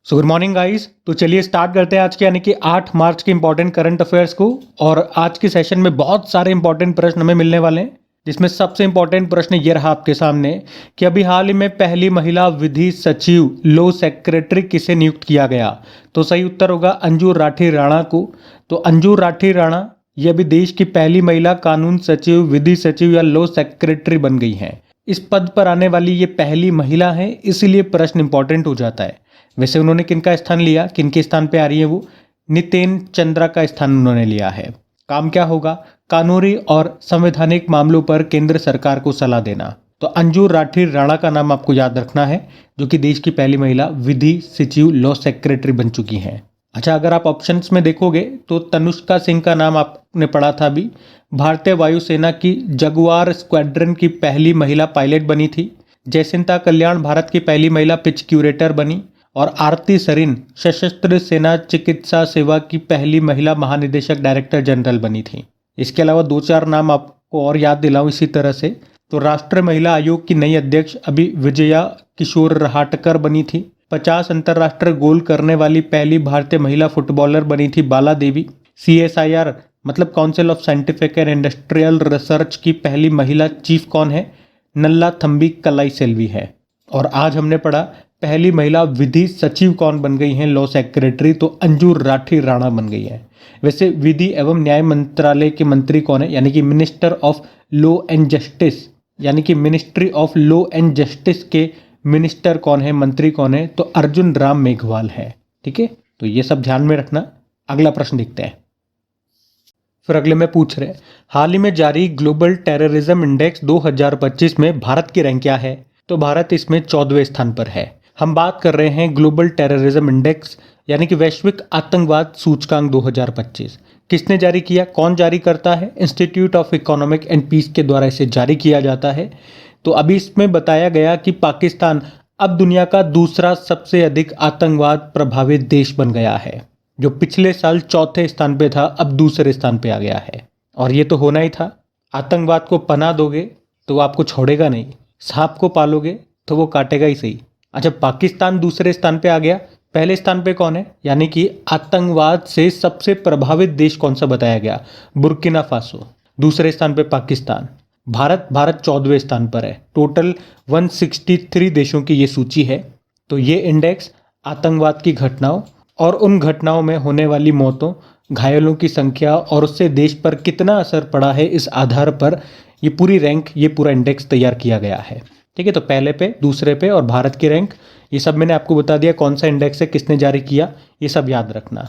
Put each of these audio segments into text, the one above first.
So good morning guys. तो चलिए start करते हैं आज के यानी कि 8 मार्च के इंपॉर्टेंट करंट अफेयर्स को। और आज के सेशन में बहुत सारे इंपॉर्टेंट प्रश्न हमें मिलने वाले हैं, जिसमें सबसे इंपॉर्टेंट प्रश्न ये रहा आपके सामने कि अभी हाल ही में पहली महिला विधि सचिव लॉ सेक्रेटरी किसे नियुक्त किया गया। तो सही उत्तर होगा अंजू राठी राणा को। तो अंजू राठी राणा ये अभी देश की पहली महिला कानून सचिव, विधि सचिव या लॉ सेक्रेटरी बन गई हैं। इस पद पर आने वाली ये पहली महिला है, इसीलिए प्रश्न इंपॉर्टेंट हो जाता है। वैसे उन्होंने किनका स्थान लिया, किनके स्थान पे आ रही है वो, नितेन चंद्रा का स्थान उन्होंने लिया है। काम क्या होगा, कानूनी और संवैधानिक मामलों पर केंद्र सरकार को सलाह देना। तो अंजू राठी राणा का नाम आपको याद रखना है, जो कि देश की पहली महिला विधि सचिव लॉ सेक्रेटरी बन चुकी हैं। अच्छा, अगर आप ऑप्शंस में देखोगे तो तनुष्का सिंह का नाम आपने पढ़ा था अभी, भारतीय वायुसेना की जगुआर स्क्वाड्रन की पहली महिला पायलट बनी थी। जयसिंता कल्याण भारत की पहली महिला पिच क्यूरेटर बनी। और आरती सरीन सशस्त्र सेना चिकित्सा सेवा की पहली महिला महानिदेशक डायरेक्टर जनरल बनी थी। इसके अलावा 2-4 नाम आपको और याद दिलाऊं इसी तरह से। तो राष्ट्रीय महिला आयोग की नई अध्यक्ष अभी विजया किशोर रहाटकर बनी थी। 50 अंतर्राष्ट्रीय गोल करने वाली पहली भारतीय महिला फुटबॉलर बनी थी बाला देवी। CSIR मतलब council of scientific and industrial research की पहली महिला चीफ कौन है, नल्ला थम्बी कलाई सेल्वी है। और आज हमने पढ़ा पहली महिला विधि सचिव कौन बन गई हैं, लॉ सेक्रेटरी, तो अंजू राठी राणा बन गई है। वैसे विधि एवं न्याय मंत्रालय के मंत्री कौन है, यानी कि minister of law and justice, यानी कि ministry of law and justice के मिनिस्टर कौन है, मंत्री कौन है, तो अर्जुन राम मेघवाल है। ठीक है, तो ये सब ध्यान में रखना। अगला प्रश्न देखते हैं। फिर अगले में पूछ रहे हाल ही में जारी ग्लोबल टेररिज्म इंडेक्स 2025 में भारत की रैंक क्या है। तो भारत इसमें 14वें स्थान पर है। हम बात कर रहे हैं ग्लोबल टेररिज्म इंडेक्स यानी कि वैश्विक आतंकवाद सूचकांक 2025। किसने जारी किया, कौन जारी करता है, institute of economic and peace के द्वारा इसे जारी किया जाता है। तो अभी इसमें बताया गया कि पाकिस्तान अब दुनिया का दूसरा सबसे अधिक आतंकवाद प्रभावित देश बन गया है। जो पिछले साल 4थे स्थान पे था, अब दूसरे स्थान पे आ गया है। और ये तो होना ही था। आतंकवाद को पनाह दोगे तो वो आपको छोड़ेगा नहीं, सांप को पालोगे तो वो काटेगा ही सही। अच्छा, पाकिस्तान दूसरे स्थान पे आ गया, पहले स्थान पे कौन है, यानी कि आतंकवाद से सबसे प्रभावित देश कौन सा बताया गया, बुर्किना फासो। दूसरे स्थान पे पाकिस्तान। भारत 14वें स्थान पर है। टोटल 163 देशों की ये सूची है। तो ये इंडेक्स आतंकवाद की घटनाओं और उन घटनाओं में होने वाली मौतों, घायलों की संख्या और उससे देश पर कितना असर पड़ा है, इस आधार पर ये पूरी रैंक, ये पूरा इंडेक्स तैयार किया गया है। ठीक है, तो पहले पे, दूसरे पे और भारत की रैंक, ये सब मैंने आपको बता दिया। कौन सा इंडेक्स है, किसने जारी किया, ये सब याद रखना।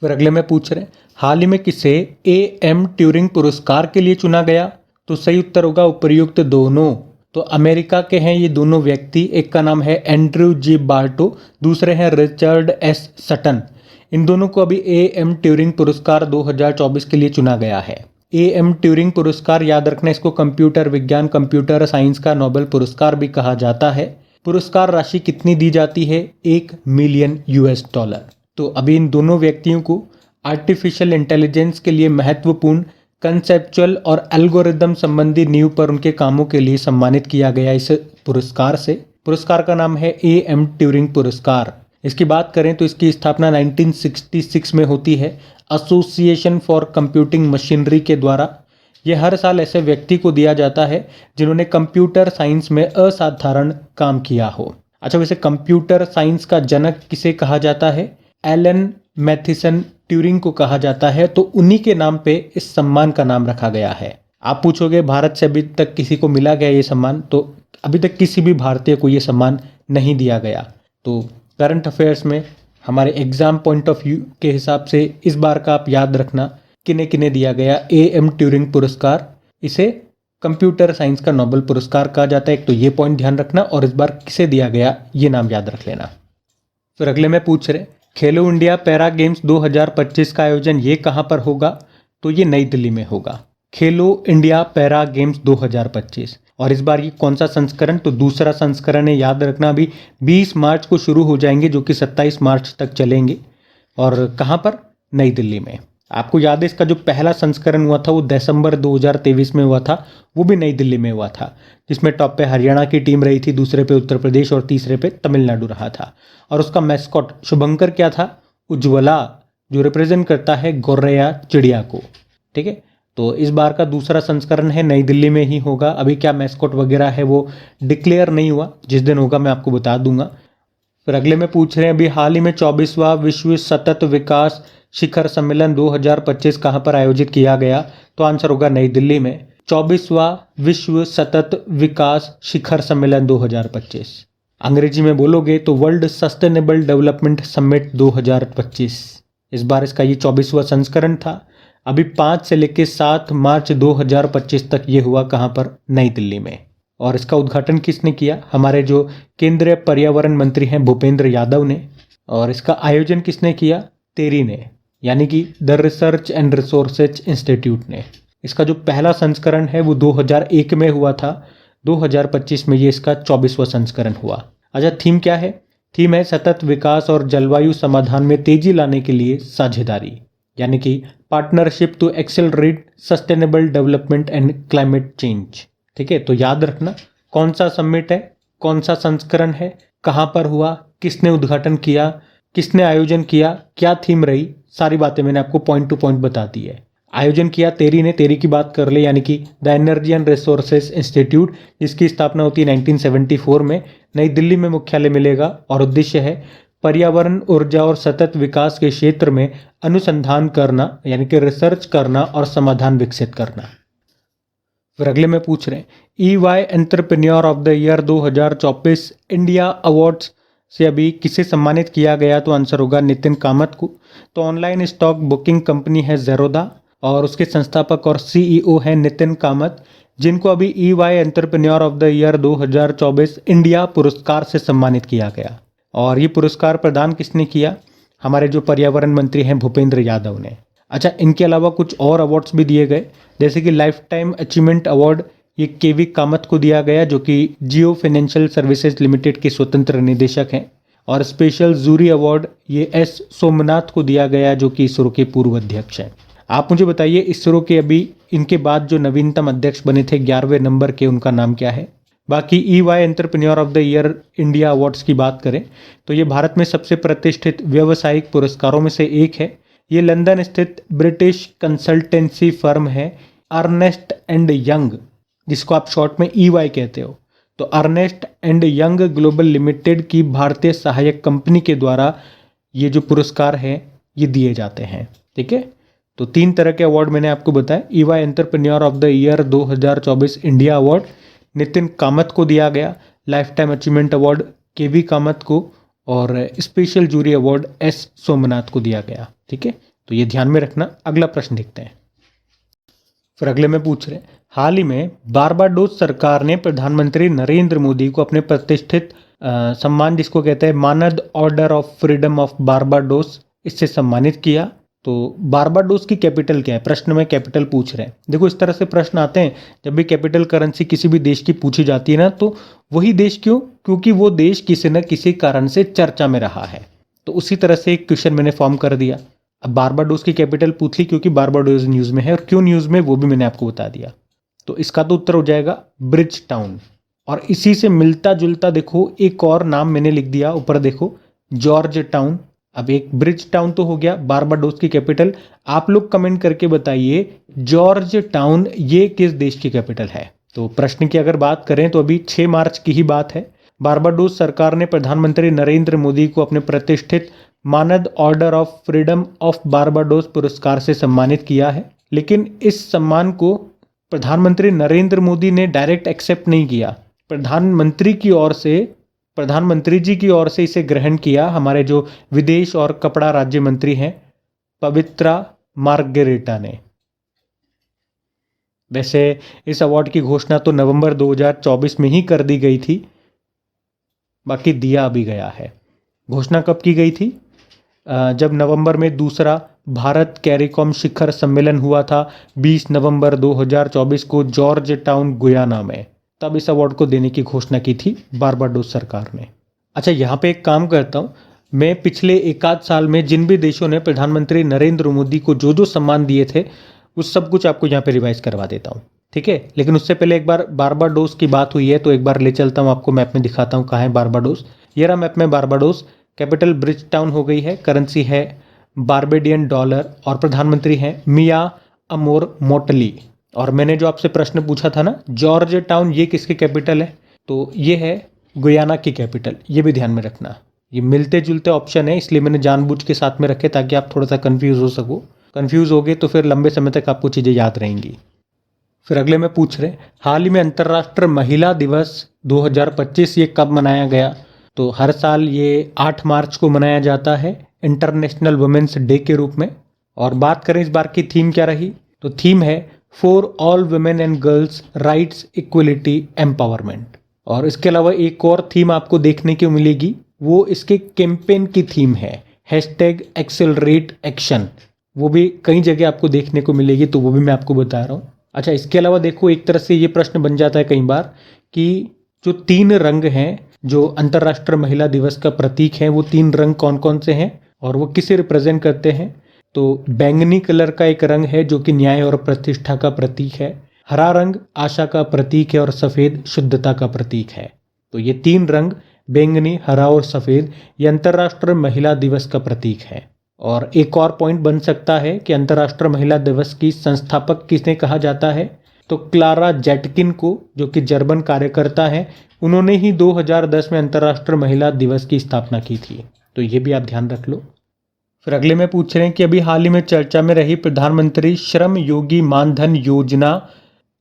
फिर अगले में पूछ रहे हाल ही में किसे AM ट्यूरिंग पुरस्कार के लिए चुना गया। तो सही उत्तर होगा उपर्युक्त दोनों। तो अमेरिका के हैं ये दोनों व्यक्ति, एक का नाम है एंड्रयू जी बार्टो, दूसरे हैं रिचर्ड S सटन। इन दोनों को अभी AM ट्यूरिंग पुरस्कार 2024 के लिए चुना गया है। AM ट्यूरिंग पुरस्कार याद रखना, इसको कंप्यूटर विज्ञान, कंप्यूटर साइंस का नोबेल पुरस्कार भी कहा जाता है। पुरस्कार राशि कितनी दी जाती है, $1 मिलियन। तो अभी इन दोनों व्यक्तियों को आर्टिफिशियल इंटेलिजेंस के लिए महत्वपूर्ण कंसेप्चुअल और एल्गोरिदम संबंधी नींव पर उनके कामों के लिए सम्मानित किया गया इस पुरस्कार से। पुरस्कार का नाम है AM ट्यूरिंग पुरस्कार। इसकी बात करें तो इसकी स्थापना 1966 में होती है एसोसिएशन फॉर कंप्यूटिंग मशीनरी के द्वारा। यह हर साल ऐसे व्यक्ति को दिया जाता है जिन्होंने कंप्यूटर साइंस में असाधारण काम किया हो। अच्छा, वैसे कंप्यूटर साइंस का जनक किसे कहा जाता है, एलन मैथिसन ट्यूरिंग को कहा जाता है। तो उन्हीं के नाम पे इस सम्मान का नाम रखा गया है। आप पूछोगे भारत से अभी तक किसी को मिला गया ये सम्मान, तो अभी तक किसी भी भारतीय को ये सम्मान नहीं दिया गया। तो करंट अफेयर्स में हमारे एग्जाम पॉइंट ऑफ व्यू के हिसाब से इस बार का आप याद रखना किन्हें किन्हें दिया गया AM ट्यूरिंग पुरस्कार। इसे कंप्यूटर साइंस का नोबेल पुरस्कार कहा जाता है। एक तो ये पॉइंट ध्यान रखना, और इस बार किसे दिया गया ये नाम याद रख लेना। फिर अगले में पूछ रहे खेलो इंडिया पैरा गेम्स 2025 का आयोजन ये कहाँ पर होगा। तो ये नई दिल्ली में होगा, खेलो इंडिया पैरा गेम्स 2025। और इस बार ये कौन सा संस्करण, तो दूसरा संस्करण है। याद रखना, अभी 20 मार्च को शुरू हो जाएंगे, जो कि 27 मार्च तक चलेंगे। और कहाँ पर, नई दिल्ली में। आपको याद है इसका जो पहला संस्करण हुआ था वो दिसंबर 2023 में हुआ था, वो भी नई दिल्ली में हुआ था, जिसमें टॉप पे हरियाणा की टीम रही थी, दूसरे पे उत्तर प्रदेश और तीसरे पे तमिलनाडु रहा था। और उसका मैस्कॉट शुभंकर क्या था? उज्ज्वला, जो रिप्रेजेंट करता है गौरैया चिड़िया को। ठीक है, तो इस बार का दूसरा संस्करण है, नई दिल्ली में ही होगा। अभी क्या मैस्कॉट वगैरह है वो डिक्लेयर नहीं हुआ, जिस दिन होगा मैं आपको बता दूंगा। फिर अगले में पूछ रहे हैं अभी हाल ही में 24वां विश्व सतत विकास शिखर सम्मेलन 2025 कहाँ पर आयोजित किया गया? तो आंसर होगा नई दिल्ली में। 24वां विश्व सतत विकास शिखर सम्मेलन 2025, अंग्रेजी में बोलोगे तो वर्ल्ड सस्टेनेबल डेवलपमेंट समिट 2025। इस बार इसका ये 24वां संस्करण था। अभी 5 से लेकर 7 मार्च 2025 तक ये हुआ कहाँ पर? नई दिल्ली में। और इसका उद्घाटन किसने किया? हमारे जो केंद्रीय पर्यावरण मंत्री हैं भूपेंद्र यादव ने। और इसका आयोजन किसने किया? टेरी ने, यानी कि the research and resources institute ने। इसका जो पहला संस्करण है वो 2001 में हुआ था, 2025 में ये इसका 24वां संस्करण हुआ। अच्छा, थीम क्या है? थीम है सतत विकास और जलवायु समाधान में तेजी लाने के लिए साझेदारी, यानी कि partnership to accelerate sustainable development and climate change. ठीक है, तो याद रखना कौन सा समिट है, कौन सा संस्करण है, कहाँ पर हुआ, किसने उद्घाटन किया, किसने आयोजन किया, क्या थीम रही, सारी बातें मैंने आपको पॉइंट टू पॉइंट बता दी है। आयोजन किया टेरी ने, टेरी की बात कर ले, यानी कि the energy and resources institute, जिसकी स्थापना होती है 1974 में, नई दिल्ली में मुख्यालय मिलेगा। और उद्देश्य है पर्यावरण, ऊर्जा और सतत विकास के क्षेत्र में अनुसंधान करना, यानी कि रिसर्च करना और समाधान विकसित करना। फिर अगले में पूछ रहे हैं EY entrepreneur of the year 2024 India awards से अभी किसे सम्मानित किया गया? तो आंसर होगा नितिन कामत को। तो ऑनलाइन स्टॉक बुकिंग कंपनी है ज़ेरोदा और उसके संस्थापक और CEO हैं नितिन कामत, जिनको अभी EY entrepreneur of the year 2024 India पुरस्कार से सम्मानित किया गया। और ये पुरस्कार प्रदान किसने किया? हमारे जो पर्यावरण मंत्री हैं भूपेंद्र यादव ने। अच्छा, इनके अलावा कुछ और अवार्ड्स भी दिए गए, जैसे कि लाइफ टाइम अचीवमेंट अवार्ड ये KV कामत को दिया गया, जो कि जियो फाइनेंशियल सर्विसेज लिमिटेड के स्वतंत्र निदेशक हैं। और स्पेशल जूरी अवार्ड ये S सोमनाथ को दिया गया, जो कि इसरो के पूर्व अध्यक्ष हैं। आप मुझे बताइए इसरो के अभी इनके बाद जो नवीनतम अध्यक्ष बने थे 11वें नंबर के, उनका नाम क्या है? बाकी EY entrepreneur of the year India awards की बात करें तो ये भारत में सबसे प्रतिष्ठित व्यावसायिक पुरस्कारों में से एक है। ये लंदन स्थित ब्रिटिश कंसल्टेंसी फर्म है अर्नेस्ट एंड यंग, जिसको आप शॉर्ट में EY कहते हो। तो Ernst and Young Global Limited की भारतीय सहायक कंपनी के द्वारा ये जो पुरस्कार है ये दिए जाते हैं। ठीक है, तो 3 तरह के अवार्ड मैंने आपको बताया। EY entrepreneur of the year 2024 India award Nitin Kamath को दिया गया, lifetime achievement award KV Kamath को, और special jury award S Somanath को दिया गया। ठीक है, तो ये ध्यान में रखना। अगला प्रश्न देखते हैं। फिर अगले में पूछ रहे हैं हाल ही में बारबाडोस सरकार ने प्रधानमंत्री नरेंद्र मोदी को अपने प्रतिष्ठित सम्मान, जिसको कहते हैं मानद order of freedom of Barbados, इससे सम्मानित किया। तो बारबाडोस की कैपिटल क्या है? प्रश्न में कैपिटल पूछ रहे हैं। देखो, इस तरह से प्रश्न आते हैं जब भी कैपिटल करेंसी किसी भी देश की पूछी जाती है ना, तो वही देश क्यों? क्योंकि वो देश किसी न किसी कारण से चर्चा में रहा है। तो उसी तरह से एक क्वेश्चन मैंने फॉर्म कर दिया। अब बारबाडोस की कैपिटल पूछ ली क्योंकि बारबाडोस न्यूज़ में है, और क्यों न्यूज़ में वो भी मैंने आपको बता दिया। तो इसका तो उत्तर हो जाएगा ब्रिज टाउन। और इसी से मिलता जुलता देखो एक और नाम मैंने लिख दिया ऊपर, देखो जॉर्ज टाउन। अब एक ब्रिज टाउन तो हो गया बारबाडोस की कैपिटल। आप लोग कमेंट करके बताइए जॉर्ज टाउन ये किस देश की कैपिटल है? तो प्रश्न की अगर बात करें तो अभी 6 मार्च की ही बात है। बारबाडोस सरकार ने प्रधानमंत्री नरेंद्र मोदी को अपने प्रतिष्ठित मानद order of freedom of Barbados पुरस्कार से सम्मानित किया है। लेकिन इस सम्मान को प्रधानमंत्री नरेंद्र मोदी ने डायरेक्ट एक्सेप्ट नहीं किया। प्रधानमंत्री जी की ओर से इसे ग्रहण किया हमारे जो विदेश और कपड़ा राज्य मंत्री हैं पवित्रा मार्गरेटा ने। वैसे इस अवार्ड की घोषणा तो नवंबर 2024 में ही कर दी गई थी, बाकी दिया भी गया है। घोषणा कब की गई थी? जब नवंबर में दूसरा भारत कैरिकॉम शिखर सम्मेलन हुआ था 20 नवंबर 2024 को जॉर्ज टाउन गुयाना में, तब इस अवार्ड को देने की घोषणा की थी बारबाडोस सरकार ने। अच्छा, यहाँ पे एक काम करता हूँ, मैं पिछले एक आध साल में जिन भी देशों ने प्रधानमंत्री नरेंद्र मोदी को जो जो सम्मान दिए थे उस सब कुछ आपको यहाँ पे रिवाइज करवा देता हूँ, ठीक है। लेकिन उससे पहले एक बार बारबाडोस की बात हुई है तो एक बार ले चलता हूँ आपको, मैप में दिखाता हूँ कहाँ है बारबाडोस। ये रहा मैप में बारबाडोस। कैपिटल ब्रिज टाउन हो गई है, करेंसी है बारबेडियन डॉलर और प्रधानमंत्री हैं मिया अमोर मोटली। और मैंने जो आपसे प्रश्न पूछा था ना जॉर्ज टाउन ये किसकी कैपिटल है, तो ये है गुयाना की कैपिटल, ये भी ध्यान में रखना। ये मिलते जुलते ऑप्शन है इसलिए मैंने जानबूझ के साथ में रखे ताकि आप थोड़ा सा कंफ्यूज हो सको। कंफ्यूज हो गए तो फिर लंबे समय तक आपको चीज़ें याद रहेंगी। फिर अगले में पूछ रहे हाल ही में अंतर्राष्ट्रीय महिला दिवस 2025 ये कब मनाया गया, तो हर साल ये 8 मार्च को मनाया जाता है इंटरनेशनल वुमेन्स डे के रूप में। और बात करें इस बार की थीम क्या रही, तो थीम है for all women and girls rights equality empowerment. और इसके अलावा एक और थीम आपको देखने को मिलेगी, वो इसके कैंपेन की थीम है #एक्सेलरेट एक्शन। वो भी कई जगह आपको देखने को मिलेगी तो वो भी मैं आपको बता रहा हूँ। अच्छा, इसके अलावा देखो एक तरह से ये प्रश्न बन जाता है कई बार कि जो 3 रंग हैं जो अंतर्राष्ट्रीय महिला दिवस का प्रतीक है वो 3 रंग कौन कौन से हैं और वो किसे रिप्रेजेंट करते हैं। तो बैंगनी कलर का एक रंग है जो कि न्याय और प्रतिष्ठा का प्रतीक है, हरा रंग आशा का प्रतीक है और सफ़ेद शुद्धता का प्रतीक है। तो ये 3 रंग बैंगनी, हरा और सफ़ेद ये अंतर्राष्ट्रीय महिला दिवस का प्रतीक है। और एक और पॉइंट बन सकता है कि अंतर्राष्ट्रीय महिला दिवस की संस्थापक किसने कहा जाता है, तो क्लारा जेटकिन को, जो कि जर्मन कार्यकर्ता हैं, उन्होंने ही 2010 में अंतर्राष्ट्रीय महिला दिवस की स्थापना की थी। तो ये भी आप ध्यान रख लो। फिर अगले में पूछ रहे हैं कि अभी हाल ही में चर्चा में रही प्रधानमंत्री श्रम योगी मानधन योजना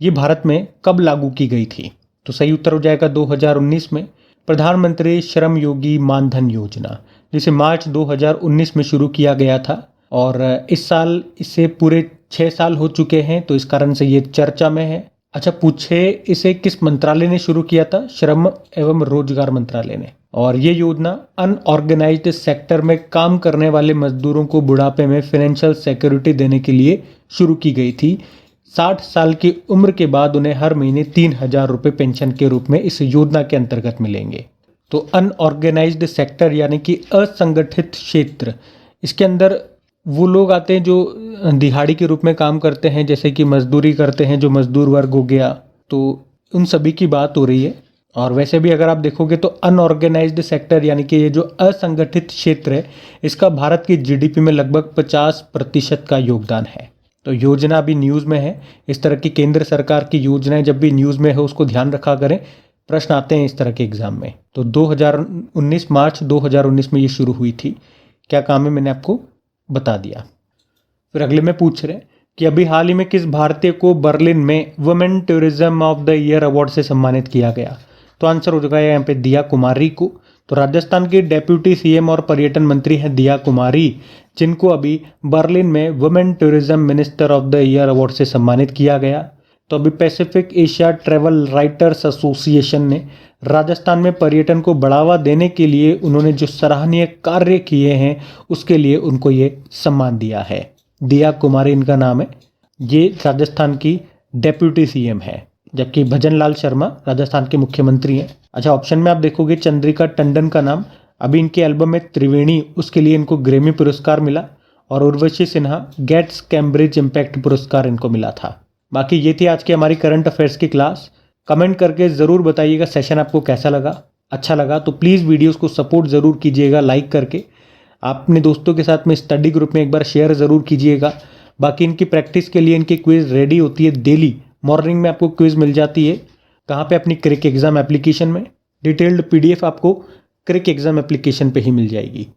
ये भारत में कब लागू की गई थी, तो सही उत्तर हो जाएगा 2019 में। प्रधानमंत्री श्रम योगी मानधन योजना जिसे मार्च 2019 में शुरू किया गया था और इस साल इससे पूरे 6 साल हो चुके हैं, तो इस कारण से ये चर्चा में है। अच्छा, पूछे इसे किस मंत्रालय ने शुरू किया था, श्रम एवं रोजगार मंत्रालय ने। और ये योजना अनऑर्गेनाइज्ड सेक्टर में काम करने वाले मजदूरों को बुढ़ापे में फाइनेंशियल सिक्योरिटी देने के लिए शुरू की गई थी। 60 साल की उम्र के बाद उन्हें हर महीने 3,000 रुपये पेंशन के रूप में इस योजना के अंतर्गत मिलेंगे। तो अनऑर्गेनाइज्ड सेक्टर यानी कि असंगठित क्षेत्र, इसके अंदर वो लोग आते हैं जो दिहाड़ी के रूप में काम करते हैं, जैसे कि मजदूरी करते हैं, जो मजदूर वर्ग हो गया, तो उन सभी की बात हो रही है। और वैसे भी अगर आप देखोगे तो अनऑर्गेनाइज्ड सेक्टर यानी कि ये जो असंगठित क्षेत्र है इसका भारत की जीडीपी में लगभग 50% का योगदान है। तो योजना अभी न्यूज़ में है। इस तरह की केंद्र सरकार की योजनाएं जब भी न्यूज़ में है उसको ध्यान रखा करें, प्रश्न आते हैं इस तरह के एग्जाम में। तो 2019 मार्च 2019 में ये शुरू हुई थी। क्या काम है मैंने आपको बता दिया। फिर अगले में पूछ रहे हैं कि अभी हाल ही में किस भारतीय को बर्लिन में women tourism of the year award से सम्मानित किया गया, तो आंसर हो जाएगा यहाँ पे दिया कुमारी को। तो राजस्थान की डेप्यूटी सीएम और पर्यटन मंत्री हैं दिया कुमारी, जिनको अभी बर्लिन में women tourism minister of the year award से सम्मानित किया गया। तो अभी Pacific Asia travel writers association ने राजस्थान में पर्यटन को बढ़ावा देने के लिए उन्होंने जो सराहनीय कार्य किए हैं उसके लिए उनको ये सम्मान दिया है। दिया कुमारी इनका नाम है, ये राजस्थान की डेप्यूटी सीएम है, जबकि भजन लाल शर्मा राजस्थान के मुख्यमंत्री हैं। अच्छा, ऑप्शन में आप देखोगे चंद्रिका टंडन का नाम, अभी इनके एल्बम में त्रिवेणी उसके लिए इनको ग्रेमी पुरस्कार मिला, और Urvashi Sinha Gates Cambridge impact पुरस्कार इनको मिला था। बाकी ये थी आज की हमारी करंट अफेयर्स की क्लास। कमेंट करके ज़रूर बताइएगा सेशन आपको कैसा लगा। अच्छा लगा तो प्लीज़ वीडियोस को सपोर्ट ज़रूर कीजिएगा लाइक करके। आप अपने दोस्तों के साथ में स्टडी ग्रुप में एक बार शेयर ज़रूर कीजिएगा। बाकी इनकी प्रैक्टिस के लिए इनकी क्विज़ रेडी होती है डेली मॉर्निंग में, आपको क्विज़ मिल जाती है। कहाँ पे? अपनी क्रिक एग्ज़ाम एप्लीकेशन में। डिटेल्ड PDF आपको क्रिक एग्ज़ाम एप्लीकेशन पे ही मिल जाएगी।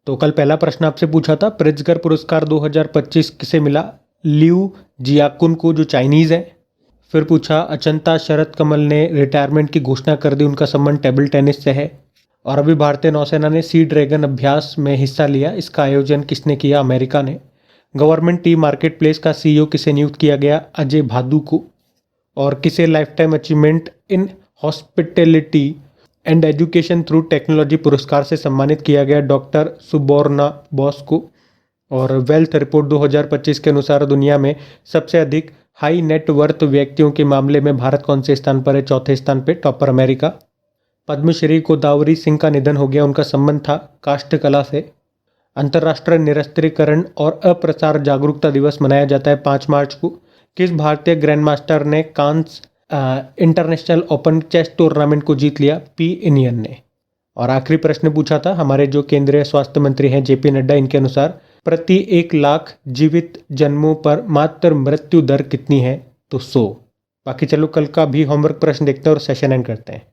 तो कल पहला प्रश्न आपसे पूछा था प्रिट्जकर पुरस्कार 2025 किसे मिला? लियू जियाकुन को, जो चाइनीज़ है। फिर पूछा अचंता शरद कमल ने रिटायरमेंट की घोषणा कर दी, उनका संबंध टेबल टेनिस से है। और अभी भारतीय नौसेना ने सी ड्रैगन अभ्यास में हिस्सा लिया, इसका आयोजन किसने किया? अमेरिका ने। गवर्नमेंट टी मार्केट प्लेस का CEO किसे नियुक्त किया गया? अजय भादु को। और किसे life time achievement in hospitality and education through technology पुरस्कार से सम्मानित किया गया? डॉक्टर सुबोर्ना बॉस को। और वेल्थ रिपोर्ट 2025 के अनुसार दुनिया में सबसे अधिक हाई नेट वर्थ व्यक्तियों के मामले में भारत कौन से स्थान पर है? चौथे स्थान पे, टॉपर अमेरिका। पद्मश्री गोदावरी सिंह का निधन हो गया, उनका संबंध था काष्ठ कला से। अंतर्राष्ट्रीय निरस्त्रीकरण और अप्रसार जागरूकता दिवस मनाया जाता है 5 मार्च को। किस भारतीय ग्रैंड मास्टर ने कांस इंटरनेशनल ओपन चेस टूर्नामेंट को जीत लिया? पी इनियन ने। और आखिरी प्रश्न पूछा था हमारे जो केंद्रीय स्वास्थ्य मंत्री हैं जेपी नड्डा, इनके अनुसार प्रति 1 लाख जीवित जन्मों पर मात्र मृत्यु दर कितनी है? तो 100। बाकी चलो कल का भी होमवर्क प्रश्न देखते हैं और सेशन एंड करते हैं।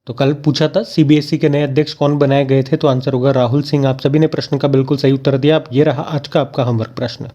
तो कल पूछा था सीबीएसई के नए अध्यक्ष कौन बनाए गए थे, तो आंसर होगा राहुल सिंह। आप सभी ने प्रश्न का बिल्कुल सही उत्तर दिया। अब ये रहा आज का आपका होमवर्क प्रश्न।